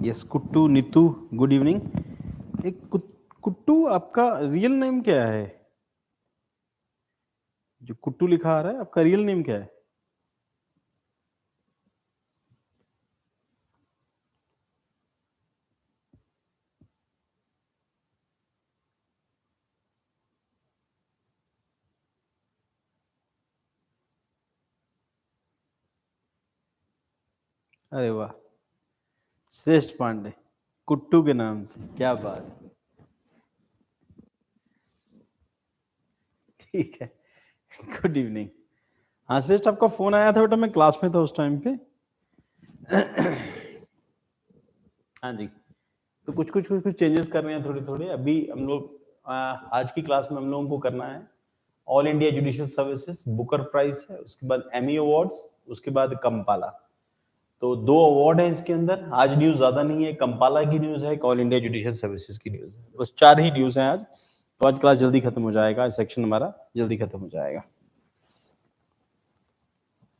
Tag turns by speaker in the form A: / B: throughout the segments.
A: Yes कुट्टू Neetu good evening. एक कुट्टू आपका real name क्या है? जो कुट्टू लिखा आ रहा है आपका रियल नेम क्या है? अरे वाह, श्रेष्ठ पांडे, कुट्टू के नाम से, क्या बात है। ठीक है, गुड इवनिंग। हाँ श्रेष्ठ, आपका फोन आया था बेटा, मैं क्लास में था उस टाइम पे। हाँ जी, तो कुछ चेंजेस कर रहे हैं थोड़े थोड़े। अभी हम लोग आज की क्लास में हम लोगों को करना है all India judicial services Booker prize है, उसके बाद एमी अवार्ड्स, उसके बाद कंपाला। तो 2 अवार्ड है इसके अंदर। आज न्यूज ज्यादा नहीं है, कंपाला की न्यूज है, एक ऑल इंडिया जुडिशियल सर्विसेज की न्यूज है। बस 4 ही न्यूज है आज। तो आज क्लास जल्दी खत्म हो जाएगा, सेक्शन हमारा जल्दी खत्म हो जाएगा।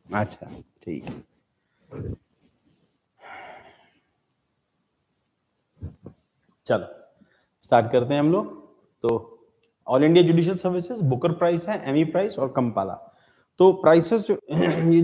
A: अच्छा ठीक है, चलो स्टार्ट करते हैं हम लोग। तो all India judicial services Booker price है, एमी प्राइस और कंपाला। तो प्राइसेस जो ये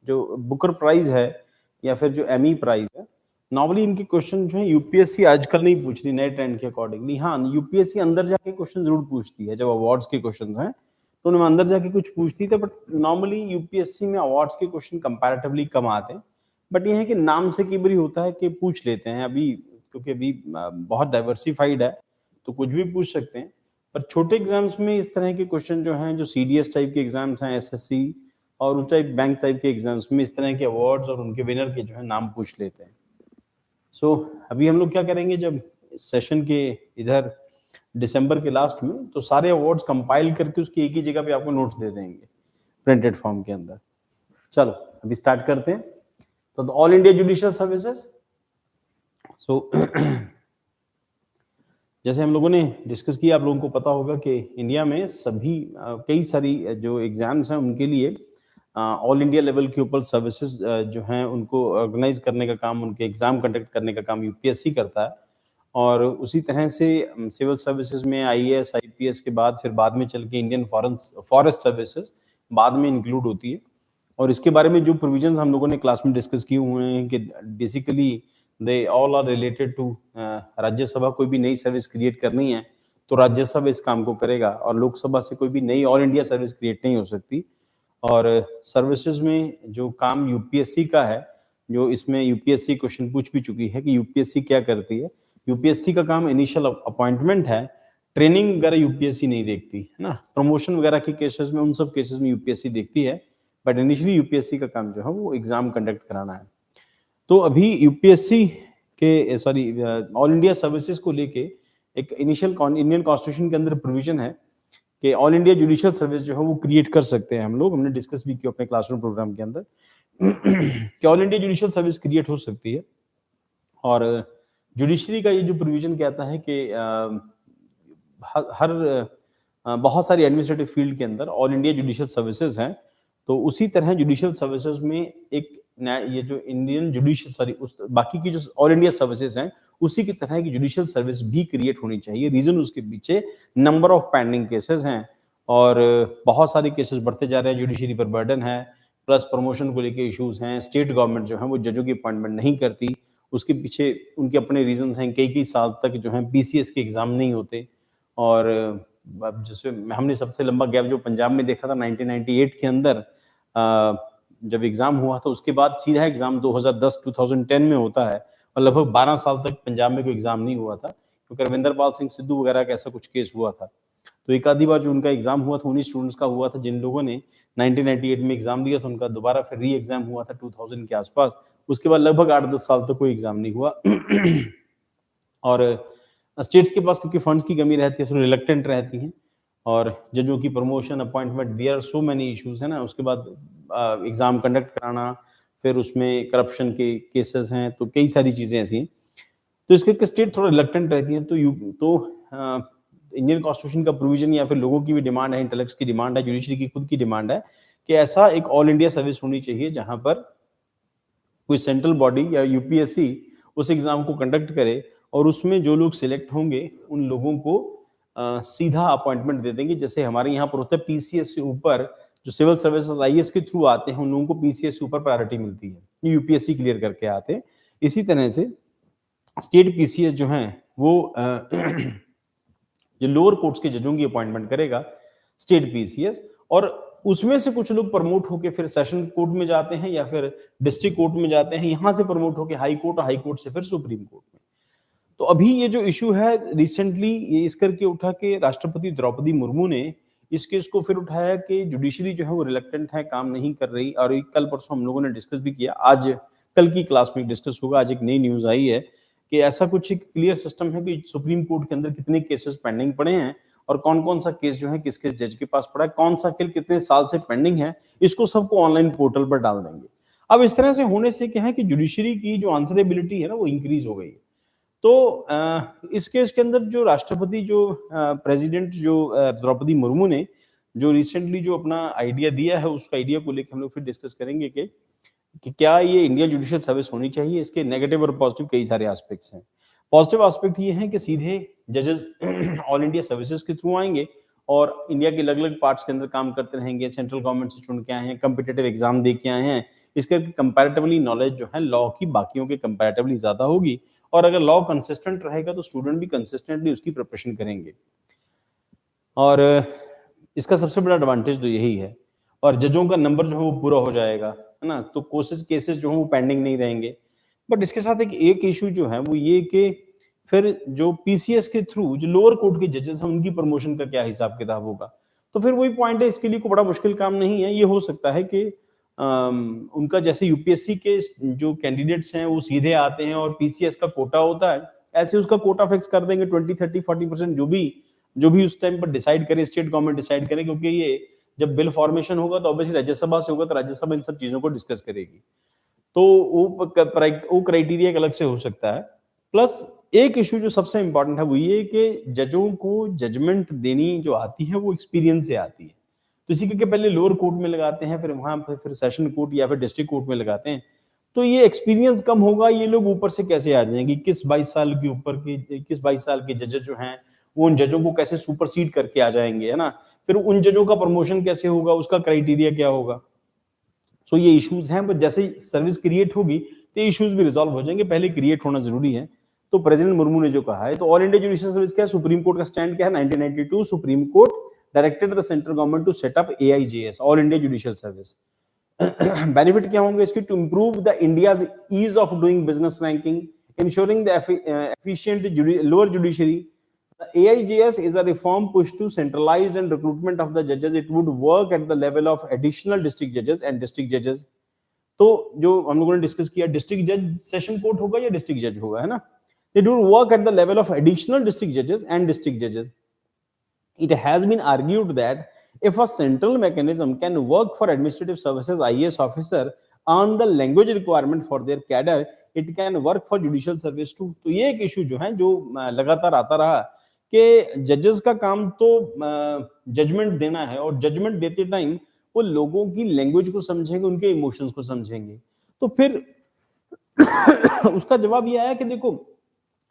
A: जो बुकर प्राइज है या फिर जो एमी प्राइज है, नॉर्मली इनके क्वेश्चन जो है यूपीएससी आजकल नहीं पूछ रही नए ट्रेंड के अकॉर्डिंगली। हाँ, यूपीएससी अंदर जाके क्वेश्चन जरूर पूछती है, जब अवार्ड्स के क्वेश्चन हैं तो उनमें अंदर जाके कुछ पूछती थी, बट नॉर्मली यूपीएससी में अवार्ड्स के क्वेश्चन कंपैरेटिवली कम आते हैं। बट ये है कि नाम से कई बार होता है कि पूछ लेते हैं अभी, क्योंकि अभी बहुत डाइवर्सिफाइड है तो कुछ भी पूछ सकते हैं। पर छोटे एग्जाम्स में इस तरह के क्वेश्चन जो हैं, जो सीडीएस टाइप के एग्जाम्स हैं, एसएससी और उस टाइप बैंक टाइप के एग्जाम्स में, इस तरह के अवार्ड्स और उनके विनर के जो है नाम पूछ लेते हैं। सो अभी हम लोग क्या करेंगे, जब सेशन के इधर दिसंबर के लास्ट में, तो सारे अवार्ड्स कंपाइल करके उसकी एक ही जगह पे आपको नोट्स दे देंगे प्रिंटेड फॉर्म के अंदर। चलो अभी स्टार्ट करते हैं। तो ऑल इंडिया जुडिशियल सर्विसेज, सो जैसे हम लोगों ने डिस्कस किया, आप लोगों को पता होगा कि इंडिया में सभी कई सारी जो एग्जाम्स हैं उनके लिए ऑल इंडिया लेवल के ऊपर सर्विसेज जो हैं उनको ऑर्गेनाइज करने का काम, उनके एग्जाम कंडक्ट करने का काम यूपीएससी करता है। और उसी तरह से सिविल सर्विसेज में आईएएस आईपीएस के बाद फिर बाद में चल के इंडियन फॉरेस्ट सर्विसेज बाद में इंक्लूड होती है। और इसके बारे में जो प्रोविजंस हम लोगों ने क्लास में डिस्कस किए हुए हैं कि basically they all are related to Rajya Sabha. कोई भी नई सर्विस क्रिएट करनी है तो राज्यसभा इस काम को करेगा, और लोकसभा से कोई भी नई ऑल इंडिया सर्विस क्रिएट नहीं हो सकती। और सर्विसेज में जो काम यूपीएससी का है, जो इसमें यूपीएससी क्वेश्चन पूछ भी चुकी है कि यूपीएससी क्या करती है। यूपीएससी का काम इनिशियल अपॉइंटमेंट है, ट्रेनिंग वगैरह यूपीएससी नहीं देखती है ना। प्रमोशन वगैरह के केसेस में, उन सब केसेस में यूपीएससी देखती है, बट इनिशियली यूपीएससी का काम जो है वो एग्जाम कंडक्ट कराना है। तो अभी यूपीएससी के ऑल इंडिया सर्विसेज को लेके एक इनिशियल इंडियन कॉन्स्टिट्यूशन के अंदर प्रोविजन है कि ऑल इंडिया जुडिशियल सर्विस जो है वो क्रिएट कर सकते हैं हम लोग। हमने डिस्कस भी किया अपने क्लासरूम प्रोग्राम के अंदर कि all India judicial service create हो सकती है। और जुडिशरी का ये जो प्रोविजन कहता है कि बहुत सारी एडमिनिस्ट्रेटिव फील्ड के अंदर ऑल इंडिया जुडिशियल सर्विसेज हैं, तो उसी तरह जुडिशियल सर्विसेज में एक ये जो इंडियन जुडिशियल बाकी की जो ऑल इंडिया सर्विसेज हैं उसी की तरह की जुडिशियल सर्विस भी क्रिएट होनी चाहिए। रीजन उसके पीछे नंबर ऑफ पेंडिंग केसेस हैं, और बहुत सारे केसेस बढ़ते जा रहे हैं, जुडिशरी पर बर्डन है, प्लस प्रमोशन को लेके इश्यूज हैं। स्टेट गवर्नमेंट जो है वो जजों की अपॉइंटमेंट नहीं करती, उसके पीछे उनके अपने रीजंस हैं। कई साल तक जो है पीसीएस के एग्जाम नहीं होते। और जिसमें हमने सबसे लंबा गैप जो पंजाब में देखा था 1998 के अंदर, जब एग्जाम हुआ था उसके बाद सीधा एग्जाम 2010 में होता है, और लगभग 12 साल तक पंजाब में कोई एग्जाम नहीं हुआ था, क्योंकि रविंदर पाल सिंह सिद्धू वगैरह का ऐसा कुछ केस हुआ था। तो एक आधी बार जो उनका एग्जाम हुआ था 19 स्टूडेंट्स का हुआ था, जिन लोगों ने 1998 में एग्जाम दिया था उनका दोबारा फिर री एग्जाम हुआ था 2000 के आसपास। उसके बाद लगभग 8-10 साल तक कोई एग्जाम नहीं हुआ। और स्टेट्स के पास क्योंकि फंड्स की कमी रहती है तो रिलक्टेंट रहती हैं, और जजों की promotion appointment there are so many issues है ना। उसके बाद एग्जाम कंडक्ट कराना, फिर उसमें करप्शन के केसेस हैं, तो कई सारी चीजें ऐसी हैं, तो इसके स्टेट थोड़ा रिलक्टेंट रहती हैं। तो इंडियन कॉन्स्टिट्यूशन का प्रोविजन या फिर लोगों की भी डिमांड है, इंटेलेक्ट्स की डिमांड है, जुडिशरी की खुद की डिमांड है कि ऐसा एक ऑल इंडिया सर्विस होनी चाहिए जहां पर कोई सेंट्रल बॉडी या यूपीएससी उस एग्जाम को कंडक्ट करे, और उसमें जो लोग सिलेक्ट होंगे उन लोगों को सीधा अपॉइंटमेंट दे देंगे। जैसे हमारे यहाँ पर होता है पीसीएस से ऊपर जो सिविल सर्विसेज आईएएस के थ्रू आते हैं उन लोगों को पीसीएस से ऊपर प्रायोरिटी मिलती है, यूपीएससी क्लियर करके आते हैं। इसी तरह से स्टेट पीसीएस जो हैं वो जो लोअर कोर्ट्स के जजों की अपॉइंटमेंट करेगा स्टेट पीसीएस, और उसमें से कुछ लोग प्रमोट होकर फिर सेशन कोर्ट में जाते हैं या फिर डिस्ट्रिक्ट कोर्ट में जाते हैं, यहां से प्रमोट होकर हाई कोर्ट, हाई कोर्ट से फिर सुप्रीम कोर्ट में। तो अभी ये जो इशू है रिसेंटली ये इस करके उठा कि राष्ट्रपति द्रौपदी मुर्मू ने इस केस को फिर उठाया कि जुडिशरी जो है वो रिलक्टेंट है, काम नहीं कर रही। और कल परसों हम लोगों ने डिस्कस भी किया, आज कल की क्लास में डिस्कस होगा। आज एक नई न्यूज आई है कि ऐसा कुछ एक क्लियर सिस्टम है कि सुप्रीम कोर्ट के अंदर कितने केसेस पेंडिंग पड़े हैं और कौन कौन सा केस जो है किस किस जज के पास पड़ा है, कौन सा केस कितने साल से पेंडिंग है, इसको सबको ऑनलाइन पोर्टल पर डाल देंगे। अब इस तरह से होने से क्या है कि जुडिशरी की जो आंसरेबिलिटी है ना वो इंक्रीज हो गई है। तो इस केस के अंदर जो राष्ट्रपति जो प्रेसिडेंट जो द्रौपदी मुर्मू ने जो रिसेंटली जो अपना आइडिया दिया है, उस आइडिया को लेकर हम लोग फिर डिस्कस करेंगे कि क्या ये इंडियन जुडिशियल सर्विस होनी चाहिए। इसके नेगेटिव और पॉजिटिव कई सारे एस्पेक्ट्स हैं। पॉजिटिव एस्पेक्ट ये है कि सीधे जजेस ऑल इंडिया सर्विसेज के थ्रू आएंगे और इंडिया के अलग अलग पार्ट्स के अंदर काम करते रहेंगे। सेंट्रल गवर्नमेंट से चुन के आए हैं, कम्पिटेटिव एग्जाम दे के आए हैं, इसके कंपैरेटिवली नॉलेज जो है लॉ की बाकियों के कंपैरेटिवली ज्यादा होगी। और अगर लॉ कंसिस्टेंट रहेगा तो स्टूडेंट भी कंसिस्टेंटली उसकी प्रिपरेशन करेंगे। और इसका सबसे बड़ा एडवांटेज तो यही है। और जजों का नंबर जो है वो पूरा हो जाएगा, है ना, तो केसेस जो है वो पेंडिंग नहीं रहेंगे। बट इसके साथ एक इशू जो है वो ये कि फिर जो पीसीएस के थ्रू जो लोअर कोर्ट के जजेस हैं उनकी प्रमोशन का क्या हिसाब किताब होगा। तो फिर वही पॉइंट है, इसके लिए कोई बड़ा मुश्किल काम नहीं है। ये हो सकता है कि उनका जैसे यूपीएससी के जो कैंडिडेट्स हैं वो सीधे आते हैं और पीसीएस का कोटा होता है, ऐसे उसका कोटा फिक्स कर देंगे 20, 30, 40% जो भी उस टाइम पर डिसाइड करे, स्टेट गवर्नमेंट डिसाइड करे। क्योंकि ये जब बिल फॉर्मेशन होगा तो ऑब्वियसली राज्यसभा से होगा, तो राज्यसभा इन सब चीजों को डिस्कस करेगी। तो वो क्राइटेरिया एक अलग से हो सकता है। प्लस एक इशू जो सबसे इंपॉर्टेंट है वो ये कि जजों को जजमेंट देनी जो आती है वो एक्सपीरियंस से आती है। तो इसी करके पहले लोअर कोर्ट में लगाते हैं, फिर वहां पर फिर सेशन कोर्ट या फिर डिस्ट्रिक्ट कोर्ट में लगाते हैं। तो ये एक्सपीरियंस कम होगा, ये लोग ऊपर से कैसे आ जाएंगे? 21-22 साल के ऊपर के 21-22 साल के जजेस जो हैं वो उन जजों को कैसे सुपरसीड करके आ जाएंगे, है ना? फिर उन जजों का प्रमोशन कैसे होगा, उसका क्राइटेरिया क्या होगा? सो ये इश्यूज हैं, बट जैसे ही सर्विस क्रिएट होगी तो ये इश्यूज भी रिजॉल्व हो जाएंगे, पहले क्रिएट होना जरूरी है। तो प्रेसिडेंट मुर्मू ने जो कहा है, तो ऑल इंडिया जुडिशियल सर्विस क्या है, सुप्रीम कोर्ट का स्टैंड क्या है? 1992 supreme court directed the central government to set up AIJS, all India judicial service. Benefit क्या होंगे इसके? To improve the India's ease of doing business ranking, ensuring the efficient lower judiciary. The AIJS is a reform push to centralize and recruitment of the judges. It would work at the level of additional district judges and district judges. तो जो हम लोगों ने discuss किया, district जज session court होगा या district जज होगा, है ना? It would work at the level of additional district judges and district judges. It has been argued that if a central mechanism can work for administrative services IAS officer on the language requirement for their cadre, it can work for judicial service too. तो ये एक issue जो है जो लगातार आता रहा कि जजेस का काम तो जजमेंट देना है, और जजमेंट देते टाइम वो लोगों की लैंग्वेज को समझेंगे, उनके इमोशंस को समझेंगे। तो फिर उसका जवाब ये आया कि देखो,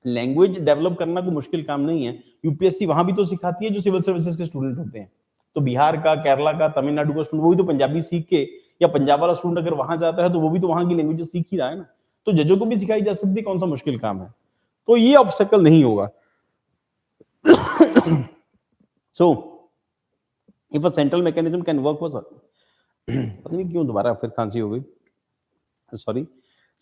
A: लैंग्वेज डेवलप करना कोई मुश्किल काम नहीं है। यूपीएससी वहां भी तो सिखाती है जो सिविल सर्विसेज के स्टूडेंट होते हैं। तो बिहार का, केरला का, तमिलनाडु का स्टूडेंट वो भी तो पंजाबी सीख के, या पंजाब वाला स्टूडेंट अगर वहां जाता है तो वो भी तो वहां की लैंग्वेज सीख ही रहा है ना। तो जजों को भी सिखाई जा सकती है, कौन सा मुश्किल काम है? तो ये ऑब्स्टेकल नहीं होगा। So if a central mechanism can work for पता नहीं क्यों दोबारा फिर खांसी हो गई, sorry.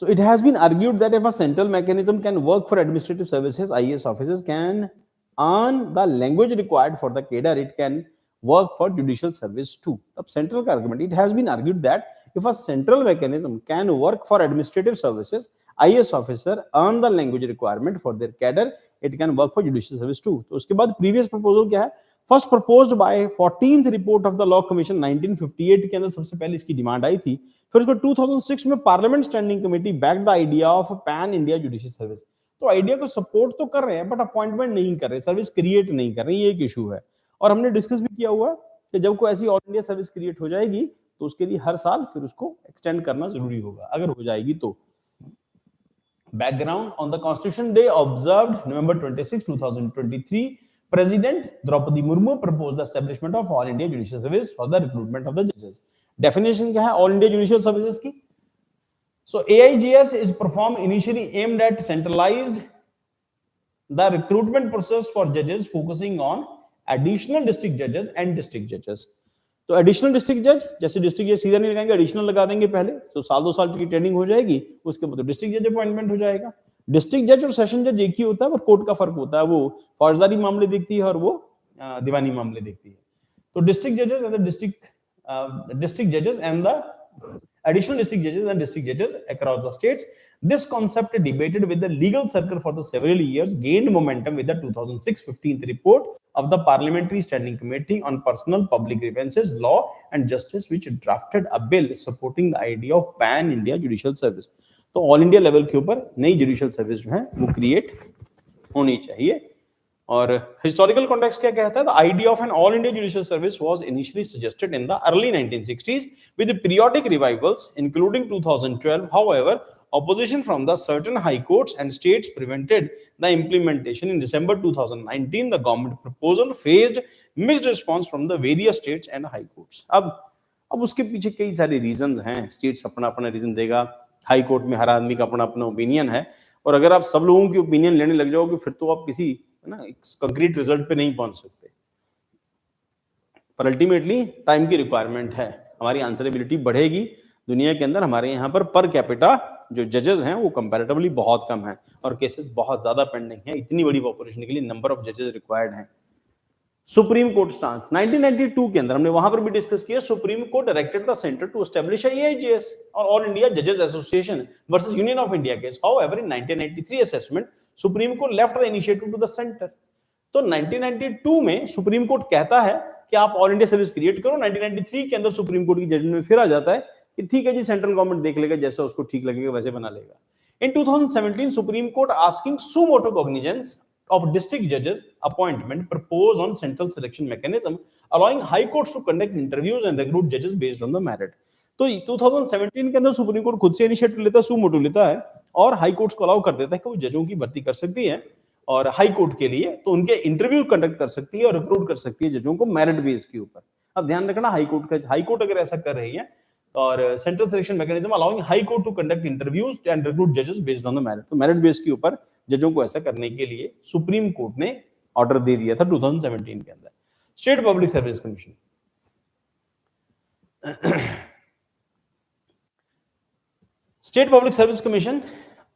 A: So it has been argued that if a central mechanism can work for administrative services, IAS officers can earn the language required for the cadre, it can work for judicial service too. अब central का argument, it has been argued that if a central mechanism can work for administrative services, IAS officer earn the language requirement for their cadre, it can work for judicial service too. तो उसके बाद previous proposal क्या है? First proposed by 14th report of the law commission 1958 के अंदर सबसे पहले इसकी डिमांड आई थी। फिर उसको 2006 में parliament standing committee back the idea of pan India judicial service. तो आइडिया को सपोर्ट तो कर रहे हैं बट अपॉइंटमेंट नहीं कर रहे, सर्विस क्रिएट नहीं कर रहे, ये एक इशू है। और हमने डिस्कस भी किया हुआ कि जब कोई ऐसी ऑल इंडिया सर्विस क्रिएट हो जाएगी तो उसके लिए हर साल फिर उसको एक्सटेंड करना जरूरी होगा, अगर हो जाएगी तो। Background on the constitution day observed November 26, 2023, President Draupadi Murmu proposed the establishment of All India Judicial Service for the recruitment of the judges. Definition क्या है All India Judicial Services की? So AIJS is performed initially aimed at centralized the recruitment process for judges, focusing on additional district judges and district judges. तो additional district जज, जैसे district जज सीधा नहीं लगाएंगे, एडिशनल लगा देंगे पहले, तो साल 2 साल की ट्रेनिंग हो जाएगी, उसके बाद डिस्ट्रिक्ट जज अपॉइंटमेंट हो जाएगा। डिस्ट्रिक्ट जज और सेशन जज एक ही होता है, पर कोर्ट का फर्क होता है, वो फौजदारी मामले देखती है और वो दीवानी मामले देखती है। तो डिस्ट्रिक्ट जजेस एंड द डिस्ट्रिक्ट जजेस and the additional district judges and district judges across the states. This concept debated with the legal circle for the several years, gained momentum with the 2006 15th report of the Parliamentary Standing Committee on Personal Public Grievances, Law and Justice, which drafted a bill supporting the idea of pan India judicial service. तो all India level के ऊपर नई judicial service जो है वो create होनी चाहिए। और हिस्टोरिकल कॉन्टेक्स्ट क्या कहता है? The idea of an all India judicial service was initially suggested in the early 1960s with periodic revivals including 2012. However, opposition from the certain high courts and states prevented the implementation. In December 2019, the government proposal faced mixed response from the various states and high courts. अब उसके पीछे कई सारे reasons हैं, states अपना अपना reason देगा, high court में हर आदमी का अपना अपना ओपिनियन है, और अगर आप सब लोगों की ओपिनियन लेने लग जाओगे फिर तो आप किसी कंक्रीट रिजल्ट पे नहीं पहुंच सकते। पर अल्टीमेटली टाइम की रिक्वायरमेंट है, हमारी आंसरेबिलिटी बढ़ेगी। दुनिया के अंदर हमारे यहाँ पर कैपिटा जो जजेस हैं वो कंपैरेटिवली बहुत कम है और केसेस बहुत ज्यादा पेंडिंग है। इतनी बड़ी पॉपुलेशन के लिए नंबर ऑफ जजेस रिक्वायर्ड हैं। सुप्रीम कोर्ट स्टांस 1992 के अंदर हमने वहां पर भी डिस्कस किया। Supreme court directed the centre to establish AIJS और ऑल इंडिया जजेस association versus union of India case. However in 1993 assessment supreme court left the initiative to the centre. तो 1992 में सुप्रीम कोर्ट कहता है कि आप ऑल इंडिया सर्विस क्रिएट करो। 1993 के अंदर सुप्रीम कोर्ट की जजमेंट में फिर आ जाता है कि ठीक है जी सेंट्रल गवर्नमेंट देख लेगा, जैसा उसको ठीक लगेगा वैसे बना लेगा। In 2017, Supreme Court asking suo motu cognizance of district judges appointment proposed on central selection mechanism, allowing high courts to conduct interviews and recruit judges based on the merit. तो 2017 के अंदर सुप्रीम कोर्ट खुद से initiative लेता है, सू मोटू लेता है और हाई कोर्ट्स को अलाउ कर देता है कि वो जजों की भर्ती कर सकती है और हाई कोर्ट के लिए तो उनके इंटरव्यू कंडक्ट कर सकती है और रिक्रूट कर सकती है जजों को मेरिट बेस के ऊपर। अब ध्यान रखना हाई कोर्ट अगर ऐसा कर रही है और central selection mechanism allowing high court to conduct interviews and recruit जजेस बेस्ड ऑन द मेरिट, तो मेरिट बेस के ऊपर जजों को ऐसा करने के लिए सुप्रीम कोर्ट ने ऑर्डर दे दिया था 2017 के अंदर। State public service commission State Public Service Commission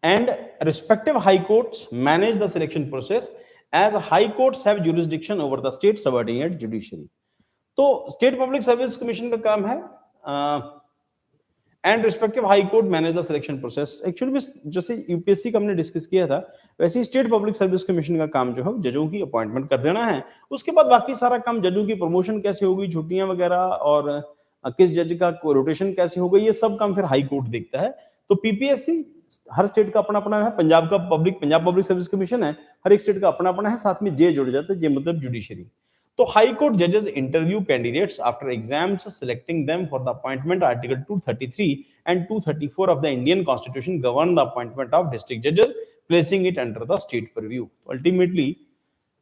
A: and respective high courts manage the selection process as high courts have jurisdiction over the state subordinate judiciary. तो State Public Service Commission का काम है and respective high court manage the selection process. Actually में जैसे UPSC का हमने discuss किया था वैसे ही स्टेट पब्लिक सर्विस कमीशन का काम जो है जजों की अपॉइंटमेंट कर देना है, उसके बाद बाकी सारा काम जजों की प्रमोशन कैसे होगी, छुट्टियां वगैरह और किस जज का रोटेशन कैसे होगा, ये सब काम फिर हाई कोर्ट देखता है। तो पीपीएससी हर स्टेट का अपना अपना है, पंजाब पब्लिक सर्विस कमीशन है, हर एक स्टेट का अपना अपना है, साथ में जे जुड़ जाता है, जे मतलब जुडिशरी। तो हाई कोर्ट जजेस interview candidates after exams selecting them for the appointment. Article 233 and 234 of the Indian constitution govern the appointment of district जजेस placing it under the state purview. Ultimately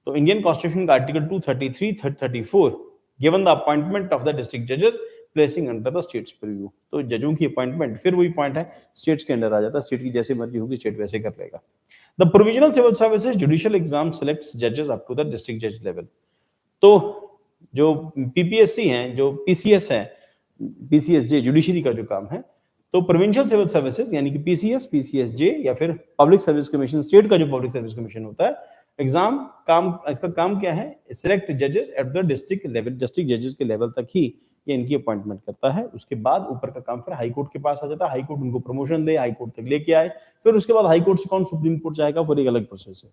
A: तो इंडियन कॉन्स्टिट्यूशन का article 233, 34 given the appointment of the district जजेस placing under the states purview. तो जजों की appointment फिर वही point है, स्टेट्स के अंडर आ जाता है, स्टेट की जैसे मर्जी होगी स्टेट वैसे कर लेगा। The provisional civil services judicial exam selects जजेस अप टू द डिस्ट्रिक्ट जज लेवल। तो जो पीपीएससी हैं, जो पीसीएस है, पीसीएसजे जुडिशरी का जो काम है, तो प्रोविंशियल सिविल सर्विसेज यानी कि पीसीएस, पीसीएसजे या फिर पब्लिक सर्विस कमीशन, स्टेट का जो पब्लिक सर्विस कमीशन होता है, एग्जाम काम, इसका काम क्या है, सिलेक्ट जजेस at the district level, district जजेस के लेवल तक ही ये इनकी अपॉइंटमेंट करता है। उसके बाद ऊपर का काम फिर हाई कोर्ट के पास आ जाता है, हाई कोर्ट उनको प्रमोशन दे, हाई कोर्ट तक लेके आए, फिर उसके बाद हाई कोर्ट से कौन सुप्रीम कोर्ट जाएगा, फिर एक अलग प्रोसेस है।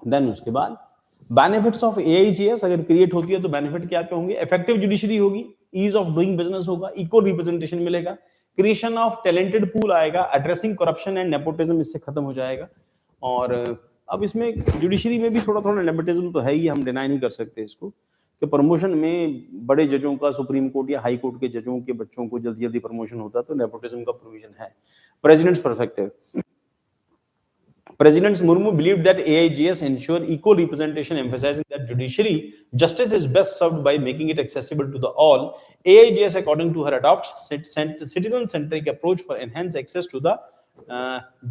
A: देन उसके बाद बेनिफिट्स ऑफ एआईजीएस अगर क्रिएट होती है तो बेनिफिट क्या क्या होंगे, इफेक्टिव जुडिशरी होगी, ईज ऑफ डूइंग बिजनेस होगा, इक्वल रिप्रेजेंटेशन मिलेगा, क्रिएशन ऑफ टैलेंटेड पूल आएगा, एड्रेसिंग करप्शन एंड नेपोटिज्म इससे खत्म हो जाएगा। और अब इसमें जुडिशरी में भी थोड़ा थोड़ा नेपोटिज्म तो है ही, हम डिनाई नहीं कर सकते इसको, कि प्रमोशन में बड़े जजों का, सुप्रीम कोर्ट या हाई कोर्ट के जजों के बच्चों को जल्दी जल्दी प्रमोशन होता है, तो नेपोटिज्म का प्रोविजन है। President's perspective, President Murmu believed that AIGS ensure equal representation, emphasizing that judiciary justice is best served by making it accessible to the all. AIGS, according to her, adopts citizen-centric approach for enhanced access to the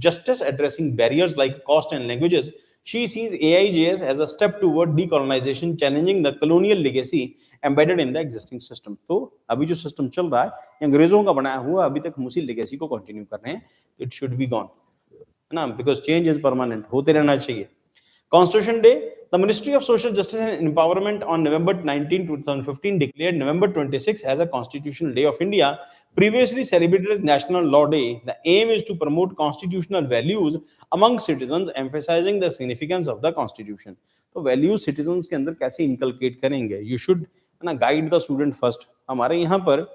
A: justice, addressing barriers like cost and languages. She sees AIGS as a step toward decolonization, challenging the colonial legacy embedded in the existing system. तो अभी जो system चल रहा है अंग्रेजों का बनाया हुआ, अभी तक हम उसी लेगेसी को कंटिन्यू कर रहे हैं, इट शुड बी गॉन ना, बिकॉज चेंज इज परमानेंट, होते रहना चाहिए। Constitution day, the ministry of social justice and empowerment on November 19, 2015 declared November 26 as a constitutional day of India, previously celebrated as National Law Day. The aim is to promote constitutional values among citizens, emphasizing the significance of the constitution. तो values citizens के अंदर कैसे inculcate करेंगे, you should ना guide the student first. हमारे यहाँ पर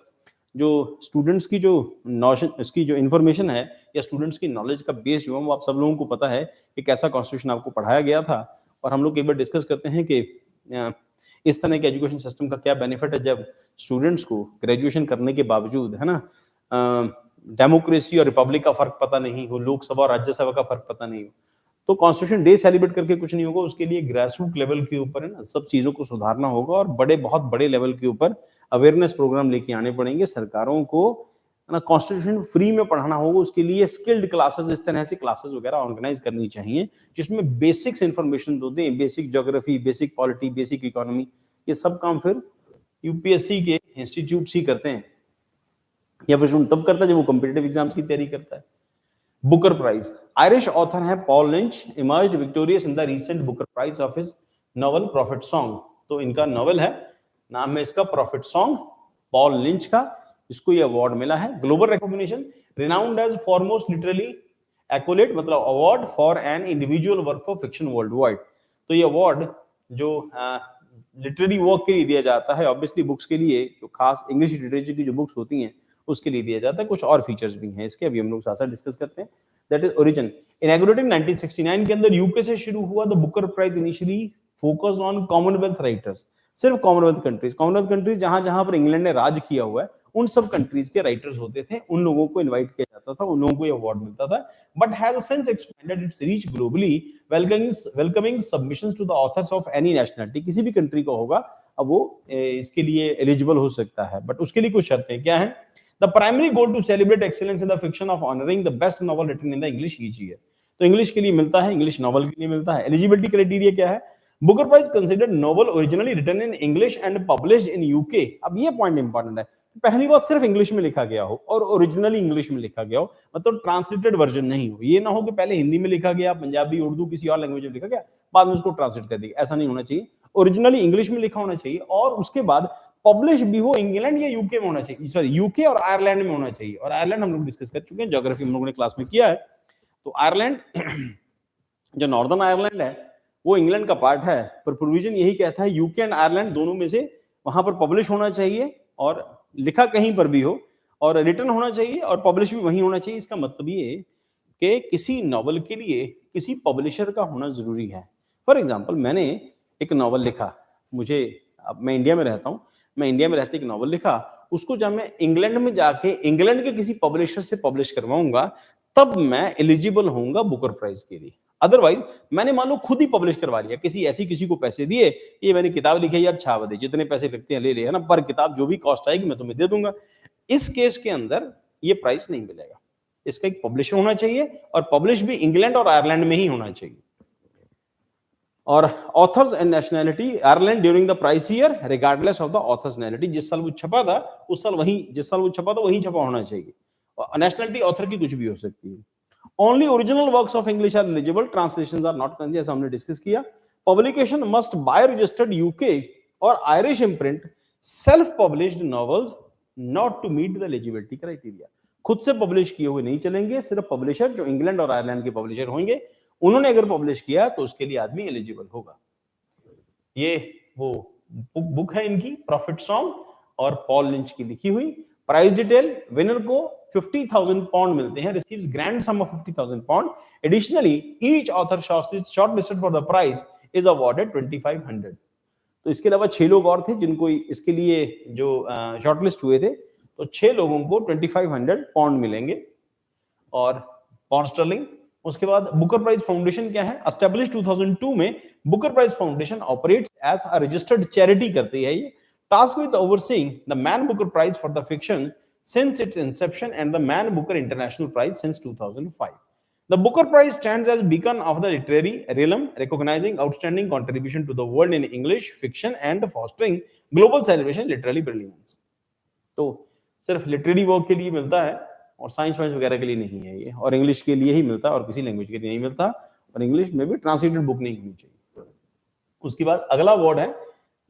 A: जो स्टूडेंट्स की जो नॉलेज, इसकी जो इन्फॉर्मेशन है या स्टूडेंट्स की नॉलेज का बेस जो है वो आप सब लोगों को पता है कि कैसा कॉन्स्टिट्यूशन आपको पढ़ाया गया था। और हम लोग कई बार डिस्कस करते हैं कि इस तरह के एजुकेशन सिस्टम का क्या बेनिफिट है जब स्टूडेंट्स को ग्रेजुएशन करने के बावजूद, है ना, डेमोक्रेसी और रिपब्लिक का फर्क पता नहीं हो, लोकसभा और राज्यसभा का फर्क पता नहीं हो, तो कॉन्स्टिट्यूशन डे सेलिब्रेट करके कुछ नहीं होगा। उसके लिए ग्रासरूट लेवल के ऊपर, है ना, सब चीजों को सुधारना होगा और बहुत बड़े लेवल के ऊपर अवेयरनेस प्रोग्राम लेके आने पड़ेंगे सरकारों को, ना, कॉन्स्टिट्यूशन फ्री में पढ़ाना होगा। उसके लिए स्किल्ड क्लासेस, इस तरह से क्लासेस वगैरह ऑर्गेनाइज करनी चाहिए जिसमें बेसिक्स इंफॉर्मेशन दो दें, basic geography, basic polity, basic economy, ये सब काम फिर यूपीएससी के इंस्टीट्यूट ही करते हैं, या फिर तब करता है जब वो कॉम्पिटिटिव एग्जाम्स की तैयारी करता है। बुकर प्राइज, आयरिश ऑथर है Paul Lynch, emerged victorious in the recent Booker prize of his novel Prophet Song. तो इनका नॉवेल है, नाम है इसका प्रॉफिट सॉन्ग, पॉल लिंच का, इसको ये अवार्ड मिला है। Global recognition, renowned as foremost literary accolade, मतलब award for an individual work for fiction worldwide. तो ये अवार्ड जो लिटरेरी वर्क के लिए दिया जाता है, ऑब्वियसली बुक्स के लिए, जो खास इंग्लिश लिटरेचर की जो बुक्स होती हैं उसके लिए दिया जाता है। कुछ और फीचर्स भी हैं इसके, अभी हम लोग साथ साथ डिस्कस करते हैं। That is origin. इनॉग्रेटेड 1969 के अंदर यूके से शुरू हुआ। The Booker prize initially focused on Commonwealth writers, सिर्फ कॉमनवेल्थ कंट्रीज जहां जहां पर इंग्लैंड ने राज किया हुआ है उन सब कंट्रीज के राइटर्स होते थे, उन लोगों को इनवाइट किया जाता था, उन लोगों को ये अवार्ड मिलता था। But has since expanded its reach globally, welcoming submissions to the authors of any nationality. किसी भी कंट्री का होगा, अब वो इसके लिए एलिजिबल हो सकता है, बट उसके लिए कुछ शर्तें क्या है। The primary goal to celebrate excellence in the fiction of honouring the best novel written in the English each year. तो इंग्लिश के लिए मिलता है, इंग्लिश नॉवल के लिए मिलता है। एलिजिबिलिटी क्राइटेरिया क्या है? Booker prize considered novel originally written in English and published in UK. अब ये पॉइंट इंपॉर्टेंट है, पहली बात सिर्फ इंग्लिश में लिखा गया हो और ओरिजिनली इंग्लिश में लिखा गया हो, मतलब ट्रांसलेटेड वर्जन नहीं हो। ये ना हो कि पहले हिंदी में लिखा गया, पंजाबी, उर्दू, किसी और लैंग्वेज में लिखा गया, बाद में उसको ट्रांसलेट कर दिया, ऐसा नहीं होना चाहिए। ओरिजिनली इंग्लिश में लिखा होना चाहिए और उसके बाद पब्लिश भी हो इंग्लैंड या यूके में होना चाहिए, सॉरी यूके और आयरलैंड में होना चाहिए। और आयरलैंड हम लोग डिस्कस कर चुके हैं, ज्योग्राफी हम लोगों ने क्लास में किया है। तो आयरलैंड जो नॉर्दर्न आयरलैंड है वो इंग्लैंड का पार्ट है, पर प्रोविजन यही कहता है यूके एंड आयरलैंड दोनों में से वहां पर पब्लिश होना चाहिए और लिखा कहीं पर भी हो और रिटर्न होना चाहिए और पब्लिश भी वहीं होना चाहिए। इसका मतलब ये कि किसी नॉवल के लिए किसी पब्लिशर का होना जरूरी है। फॉर एग्जाम्पल, मैंने एक नॉवल लिखा, मुझे, अब मैं इंडिया में रहता हूँ, मैं इंडिया में रहते एक नॉवल लिखा, उसको जब मैं इंग्लैंड में जाके इंग्लैंड के किसी पब्लिशर से पब्लिश करवाऊंगा तब मैं एलिजिबल होऊंगा बुकर प्राइज के लिए। अदरवाइज मैंने मान लो खुद ही पब्लिश करवा लिया, किसी को पैसे दिए, ये मैंने किताब लिखी है यार, छाप दे, जितने पैसे लगते हैं ले ले, है ना, पर किताब जो भी कॉस्ट आएगी मैं तुम्हें दे दूंगा। इस केस के अंदर ये प्राइस नहीं मिलेगा। इसका एक पब्लिशर होना चाहिए और पब्लिश भी इंग्लैंड और आयरलैंड में ही होना चाहिए। और authors and nationality, Ireland during the price year regardless of the author's nationality. जिस साल वो छपा था उस साल वही, जिस साल वो छपा था वही छपा होना चाहिए। और नेशनैलिटी ऑथर की कुछ भी हो सकती है। Only original works of English are eligible, translations are not considered, जैसा हमने डिस्कस किया। Publication must by registered UK और Irish imprint self published novels not to meet the eligibility criteria. खुद से पब्लिश किए हुए नहीं चलेंगे, सिर्फ पब्लिशर जो इंग्लैंड और आयरलैंड के पब्लिशर होंगे उन्होंने अगर पब्लिश किया तो उसके लिए आदमी एलिजिबल होगा। ये वो बुक है इनकी, प्रॉफिट सॉन्ग और पॉल लिंच की लिखी हुई। प्राइस डिटेल, विनर को 50,000 पाउंड मिलते हैं, receives grand sum of 50,000 pound. Additionally each author shortlisted for the prize is awarded 2500। तो इसके अलावा 6 लोग और थे जिनको इसके लिए जो शॉर्टलिस्ट हुए थे, तो 6 लोगों को 2500 पाउंड मिलेंगे और पाउंड स्टर्लिंग। उसके बाद बुकर प्राइज फाउंडेशन क्या है? एस्टैब्लिश 2002 में Booker prize foundation operates as a registered charity करती है ये, tasked with overseeing the Man Booker Prize for the fiction since its inception and the Man Booker International Prize since 2005. The Booker Prize stands as beacon of the literary realm, recognizing outstanding contribution to the world in English fiction and fostering global celebration literary brilliance. तो सिर्फ literary work के लिए मिलता है और science wines वगैरह के लिए नहीं है ये, और इंग्लिश के लिए ही मिलता है और किसी लैंग्वेज के लिए नहीं मिलता, और इंग्लिश में भी ट्रांसलेटेड बुक नहीं होनी चाहिए। उसके बाद अगला अवार्ड है,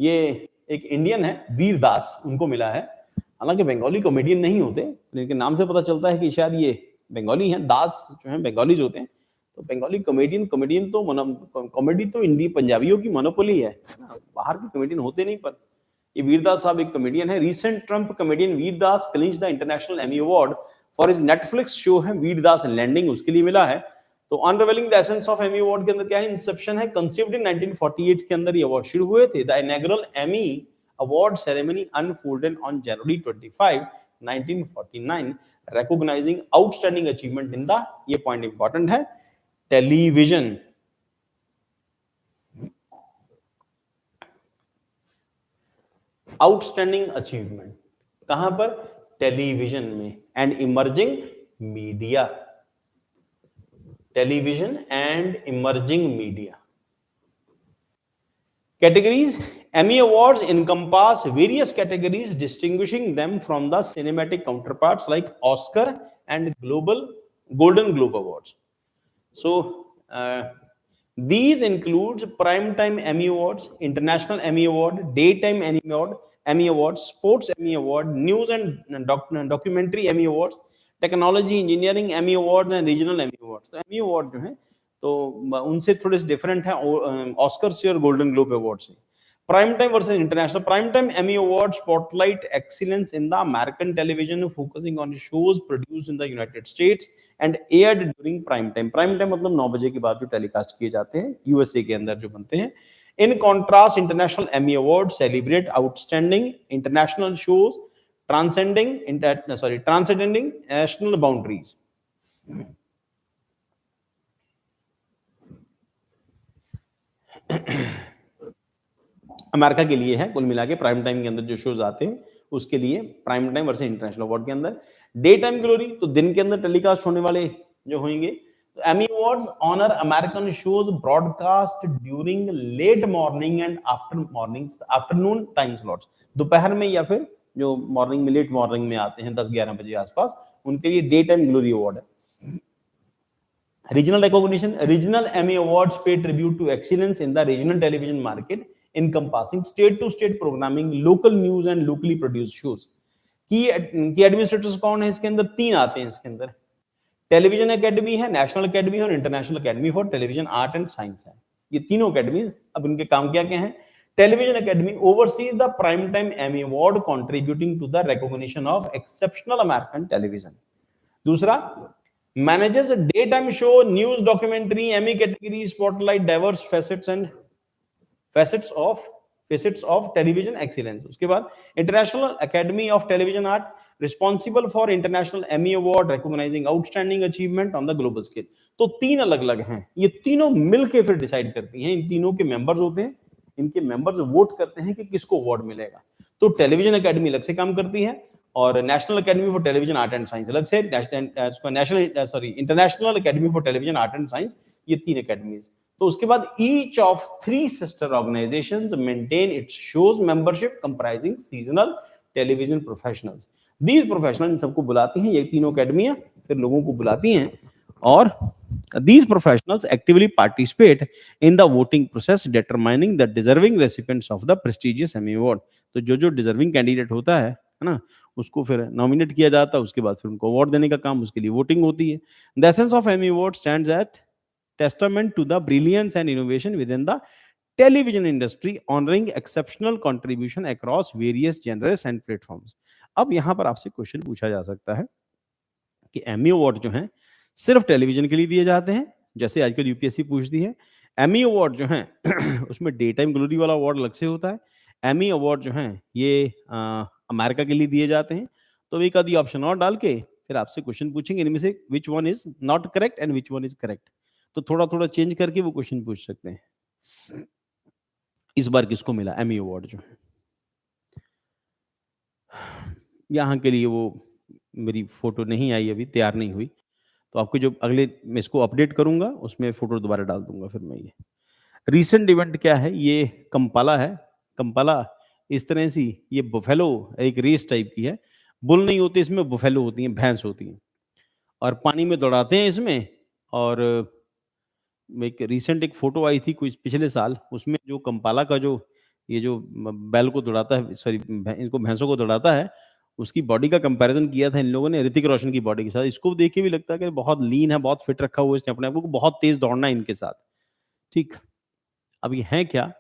A: ये एक इंडियन है, वीर दास, उनको मिला है। हालांकि बंगाली कॉमेडियन नहीं होते, इनके नाम से पता चलता है कि शायद ये बंगाली हैं। दास जो हैं बंगालीज होते हैं, तो बंगाली कॉमेडियन तो कॉमेडी तो इंडी पंजाबियों की मोनोपोली है, बाहर के कॉमेडियन होते नहीं। पर ये वीरदास साहब एक कॉमेडियन है। Recent Trump comedian Vir Das clinch the international Emmy award for his Netflix show है वीरदास लैंडिंग, उसके लिए मिला है। तो unrevealing the essence of Emmy award के अंदर क्या है? इंसेप्शन है, कंसीव्ड इन 1948 के अंदर ये अवार्ड शुरू हुए थे। The inaugural Emmy award ceremony unfolded on January 25, 1949, recognizing outstanding achievement in the, ये पॉइंट इंपॉर्टेंट है, टेलीविजन। आउटस्टैंडिंग अचीवमेंट कहां पर? टेलीविजन में। And emerging media, television and emerging media categories. Emmy Awards encompass various categories, distinguishing them from the cinematic counterparts like Oscar and Golden Globe Awards. So these includes Primetime Emmy Awards, International Emmy Award, Daytime Emmy Award, Sports Emmy Award, News and Documentary Emmy Awards, Technology Engineering Emmy Awards and Regional Emmy Awards. तो Emmy Award जो है तो उनसे थोड़े से different है Oscar से और गोल्डन ग्लोब अवार्ड से। Prime time versus international. Prime time Emmy Awards spotlight excellence in the American television, focusing on shows produced in the United States and aired during prime time. Prime time मतलब 9 बजे के बाद जो telecast किए जाते हैं USA के अंदर जो बनते हैं. In contrast, international Emmy Awards celebrate outstanding international shows transcending national boundaries. America के लिए है कुल मिला के प्राइम टाइम के अंदर जो शोज आते हैं उसके लिए prime time versus international award के अंदर. डे टाइम ग्लोरी तो दिन के अंदर टेलीकास्ट होने वाले जो होंगे. तो Emmy awards honour American shows broadcast during late morning and afternoon time slots. दोपहर में या फिर जो मॉर्निंग में लेट मॉर्निंग में आते हैं 10-11 बजे आसपास, उनके लिए डे टाइम ग्लोरी अवार्ड है. Regional recognition. Regional Emmy Awards pay tribute to excellence in the regional television market, encompassing state-to-state programming, local news and locally produced shows. की एडमिनिस्ट्रेटर्स कौन है इसके अंदर? 3 आते हैं इसके अंदर. टेलीविजन एकेडमी है, नेशनल एकेडमी और international academy for television art and science है. ये तीनों एकेडमीज. अब इनके काम क्या क्या हैं? Television academy oversees the prime time Emmy award contributing to the recognition of exceptional American television. दूसरा, manages a daytime show, news documentary, Emmy category, spotlight diverse facets of television excellence. उसके बाद International Academy of Television Art responsible for International Emmy Award recognizing outstanding achievement on the global scale. तो 3 अलग-अलग हैं. ये तीनों मिलके फिर decide करती हैं. इन तीनों के मेंबर्स होते हैं. इनके मेंबर्स वोट करते हैं कि किसको अवार्ड मिलेगा. तो टेलीविजन एकेडमी अलग से काम करती है और national academy for television art and science अलग से, international academy for television art and science. ये 3 एकेडमीज. तो उसके बाद each of 3 sister organisations maintain its shows membership comprising seasonal television professionals. These professional इन सबको बुलाती हैं, ये तीनों एकेडमियां फिर लोगों को बुलाती हैं और these professionals actively participate in the voting process determining the deserving recipients of the prestigious Emmy Award. तो जो deserving candidate होता है ना, उसको फिर नॉमिनेट किया जाता है. उसके बाद फिर उनको अवार्ड देने का काम, उसके लिए वोटिंग होती है. The essence of Emmy Award stands at testament to the brilliance and innovation within the television industry, honoring exceptional contribution across various genres and platforms. अब यहाँ पर आपसे क्वेश्चन पूछा जा सकता है कि एमी अवार्ड जो हैं सिर्फ टेलीविजन के लिए दिए जाते हैं, जैसे आजकल यूपीएससी पूछती है. एमी अवार्ड जो हैं उसमें डे टाइम ग्लोरी वाला अवार्ड अलग से होता है. एमी अवार्ड जो हैं ये अमेरिका के लिए दिए जाते हैं. तो एक आधी ऑप्शन और डाल के फिर आपसे क्वेश्चन पूछेंगे, इनमें से which one is not correct and which one is correct. तो थोड़ा थोड़ा चेंज करके वो क्वेश्चन पूछ सकते हैं. इस बार किसको मिला एमी अवार्ड जो है? यहाँ के लिए वो मेरी फोटो नहीं आई, अभी तैयार नहीं हुई. तो आपको जो अगले मैं इसको अपडेट करूंगा उसमें फोटो दोबारा डाल दूंगा फिर मैं. ये रीसेंट इवेंट क्या है? ये कंपाला है. कंपाला इस तरह से ये बुफेलो एक रेस टाइप की है. बुल नहीं होते इसमें, बुफेलो होती हैं, भैंस होती हैं और पानी में दौड़ाते हैं इसमें. और एक रीसेंट एक फोटो आई थी कुछ पिछले साल, उसमें जो कंपाला का जो ये जो बैल को दौड़ाता है, सॉरी इनको भैंसों को दौड़ाता है, उसकी बॉडी का कंपैरिजन किया था इन लोगों ने ऋतिक रोशन की बॉडी के साथ. इसको देख के भी लगता है कि बहुत लीन है, बहुत फिट रखा हुआ है इसने अपने आप को, बहुत तेज दौड़ना है इनके साथ. ठीक, अब ये है क्या?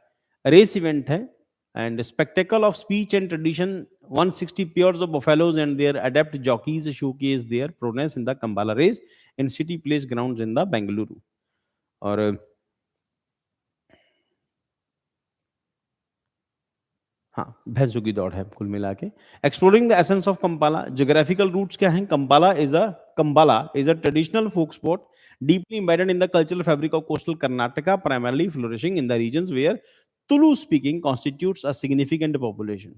A: रेस इवेंट है and spectacle of speech and tradition. 160 pairs of buffaloes and their adept jockeys showcase their prowess in the Kambala race in city place grounds in the Bengaluru. और हाँ, भैंसों की दौड़ है कुल मिला के. Exploring the essence of Kambala. Geographical roots क्या हैं? Kambala is a traditional folk sport deeply embedded in the cultural fabric of coastal Karnataka, primarily flourishing in the regions where Tulu speaking constitutes a significant population.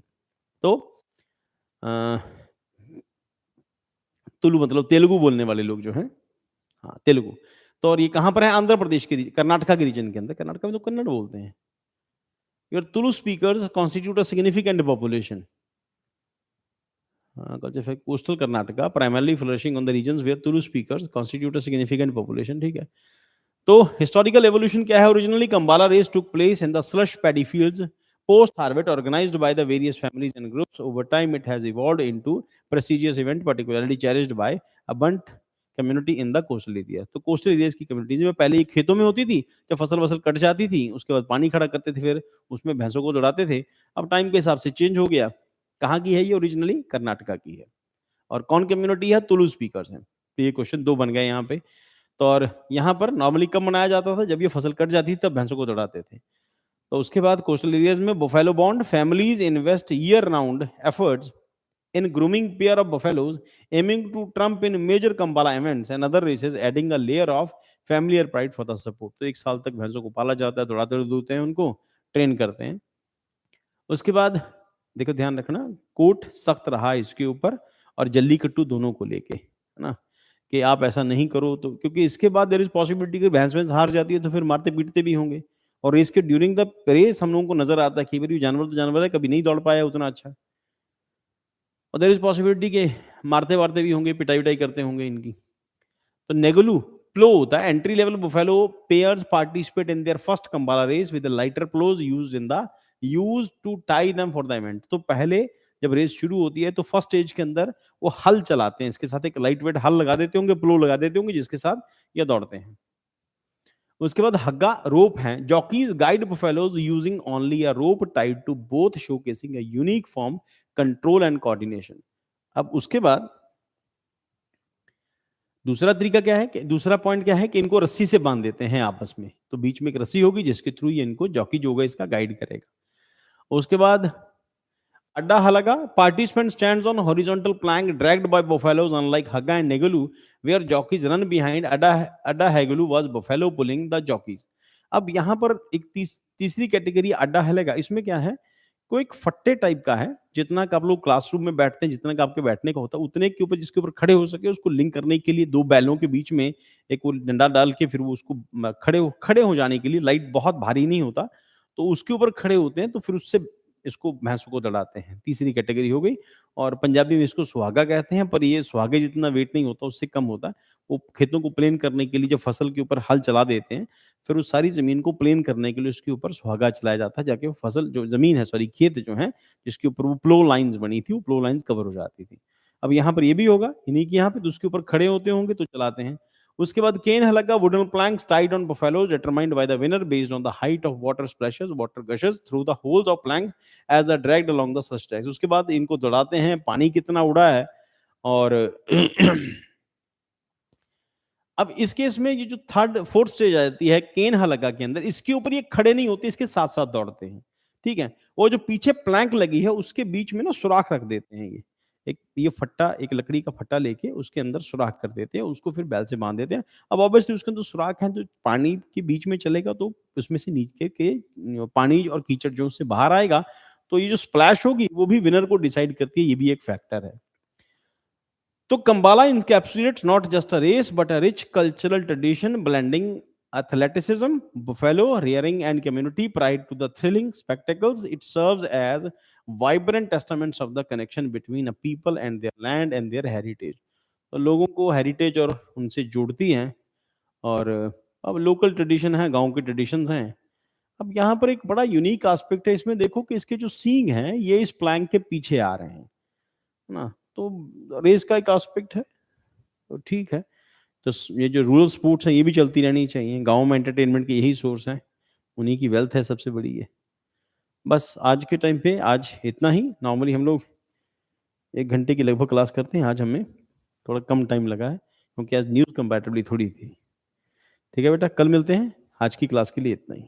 A: तो तुलु मतलब तेलुगु बोलने वाले लोग जो हैं, हाँ तेलुगु. तो और ये कहाँ पर है? आंध्र प्रदेश के कर्नाटका के रीजन के अंदर. कर्नाटका में तो कन्नड़ बोलते हैं. Your Tulu speakers constitute a significant population. Culture coastal Karnataka, primarily flourishing on the regions where Tulu speakers constitute a significant population. ठीक है. तो historical evolution क्या है? Originally Kambala race took place in the slush paddy fields post harvest organized by the various families and groups. Over time it has evolved into prestigious event particularly cherished by a bunch community in the coastal area. तो coastal areas की communities में पहले ये खेतों में होती थी, जब फसल वसल कट जाती थी उसके बाद पानी खड़ा करते थे, फिर उसमें भैंसों को दौड़ाते थे। अब टाइम के हिसाब से चेंज हो गया। कहाँ की है ये? ओरिजिनली कर्नाटका की है। और कौन कम्युनिटी है? तुलु स्पीकर्स हैं। तो ये क्वेश्चन 2 बन गए यहाँ पे। तो और यहाँ पर नॉर्मली कब मनाया जाता था? जब ये फसल कट जाती थी तब भैंसों को दौड़ाते थे। तो उसके बाद कोस्टल एरियाज में buffalo bond families invest year round efforts in grooming pair of buffaloes aiming to trump in major Kampala events and other races, adding a layer of familiar pride for the support। तो 1 साल तक भैंसों को पाला जाता है, दौड़ाते दूते हैं उनको, ट्रेन करते हैं। उसके बाद देखो ध्यान रखना, कोर्ट सख्त रहा इसके ऊपर और जल्लीकट्टू दोनों को लेके, है ना? कि आप ऐसा नहीं करो, तो क्योंकि इसके बाद देयर इज़ पॉसिबिलिटी कि भैंस-वैंस हार जाती है तो फिर मारते-पीटते भी होंगे। और रेस के ड्यूरिंग द रेस हम लोगों को नज़र आता है कि भई जानवर तो जानवर है, कभी नहीं दौड़ पाया उतना अच्छा। और देयर इज़ पॉसिबिलिटी कि मारते-वारते भी होंगे, पिटाई-विटाई करते होंगे इनकी। तो Negilu plough the entry level buffalo pairs participate in their first Kambala race with the lighter ploughs used to tie them for the event. तो पहले जब रेस शुरू होती है तो फर्स्ट स्टेज के अंदर वो हल चलाते हैं, इसके साथ एक लाइट वेट हल लगा देते होंगे, प्लो लगा देते होंगे जिसके साथ ये दौड़ते हैं। उसके बाद हग्गा रोप हैं, jockeys guide buffaloes using only a rope tied to both showcasing a unique form, control and coordination. अब उसके बाद दूसरा तरीका क्या है कि दूसरा पॉइंट क्या है कि इनको रस्सी से बांध देते हैं आपस में। तो बीच में एक रस्सी होगी जिसके थ्रू ये इनको जॉकी जो होगा इसका गाइड करेगा। उसके बाद Adda Halage participant stands on horizontal plank dragged by buffaloes unlike Hagga and Negilu where jockeys run behind Adda हैगलू was buffalo pulling the jockeys. अब यहाँ पर एक तीसरी कैटेगरी अड्डा हलेगा। इसमें क्या है, कोई एक फट्टे टाइप का है, जितना का आप लोग क्लासरूम में बैठते हैं, जितना का आपके बैठने का होता है उतने के ऊपर जिसके ऊपर खड़े हो सके, उसको लिंक करने के लिए 2 बैलों के बीच में एक वो डंडा डाल के फिर वो उसको खड़े हो जाने के लिए, लाइट बहुत भारी नहीं होता, तो उसके ऊपर खड़े होते हैं, तो फिर उससे इसको भैंसों को दौड़ाते हैं। तीसरी कैटेगरी हो गई। और पंजाबी में इसको सुहागा कहते हैं, पर ये सुहागे जितना वेट नहीं होता, उससे कम होता है। वो खेतों को प्लेन करने के लिए जब फसल के ऊपर हल चला देते हैं, फिर उस सारी ज़मीन को प्लेन करने के लिए उसके ऊपर सुहागा चलाया जाता है, जाके वो फसल जो ज़मीन है, सॉरी खेत जो हैं, जिसके ऊपर वो प्लो लाइन्स बनी थी, वो प्लो लाइन्स कवर हो जाती थी। अब यहाँ पर ये भी होगा, इन्हीं के यहाँ पे तो उसके ऊपर खड़े होते होंगे तो चलाते हैं। उसके बाद Kane Halage wooden planks tied on buffaloes determined by the winner based on the height of water splashes, water gushes through the holes of planks as they dragged along the such tracks। उसके बाद इनको दौड़ाते हैं, पानी कितना उड़ा है। और अब इस केस में ये जो थर्ड फोर्थ स्टेज आ जाती है केन हलगा के अंदर, इसके ऊपर ये खड़े नहीं होते, इसके साथ साथ दौड़ते हैं। ठीक है, वो जो पीछे प्लैंक लगी है उसके बीच में ना सुराख रख देते हैं। ये फट्टा, एक लकड़ी का फट्टा लेके उसके अंदर सुराख कर देते हैं, उसको फिर बैल से बांध देते हैं। अब ऑब्वियसली उसके अंदर सुराख है तो पानी के बीच में चलेगा, तो उसमें से नीचे के पानी और कीचड़ जो उससे बाहर आएगा, तो ये जो स्प्लैश होगी वो भी विनर को डिसाइड करती है, ये भी एक फैक्टर है। तो Kambala encapsulates not just a race but a rich cultural tradition blending athleticism, buffalo rearing, and community pride to the thrilling spectacles. It serves as vibrant testaments of the connection between a people and their land and their heritage। तो लोगों को heritage और उनसे जोड़ती हैं। और अब local tradition है, गांव के ट्रेडिशंस हैं। अब यहाँ पर एक बड़ा यूनिक एस्पेक्ट है इसमें, देखो कि इसके जो सींग हैं ये इस प्लैंक के पीछे आ रहे हैं, है ना? तो रेस का एक एस्पेक्ट है, तो ठीक है। तो ये जो रूरल स्पोर्ट्स हैं ये भी चलती रहनी चाहिए। गाँव में एंटरटेनमेंट के यही सोर्स हैं, उन्हीं की वेल्थ है सबसे बड़ी ये। बस आज के टाइम पे आज इतना ही। नॉर्मली हम लोग 1 घंटे की लगभग क्लास करते हैं, आज हमें थोड़ा कम टाइम लगा है क्योंकि आज न्यूज़ कंपैरेटिवली थोड़ी थी। ठीक है बेटा, कल मिलते हैं। आज की क्लास के लिए इतना ही।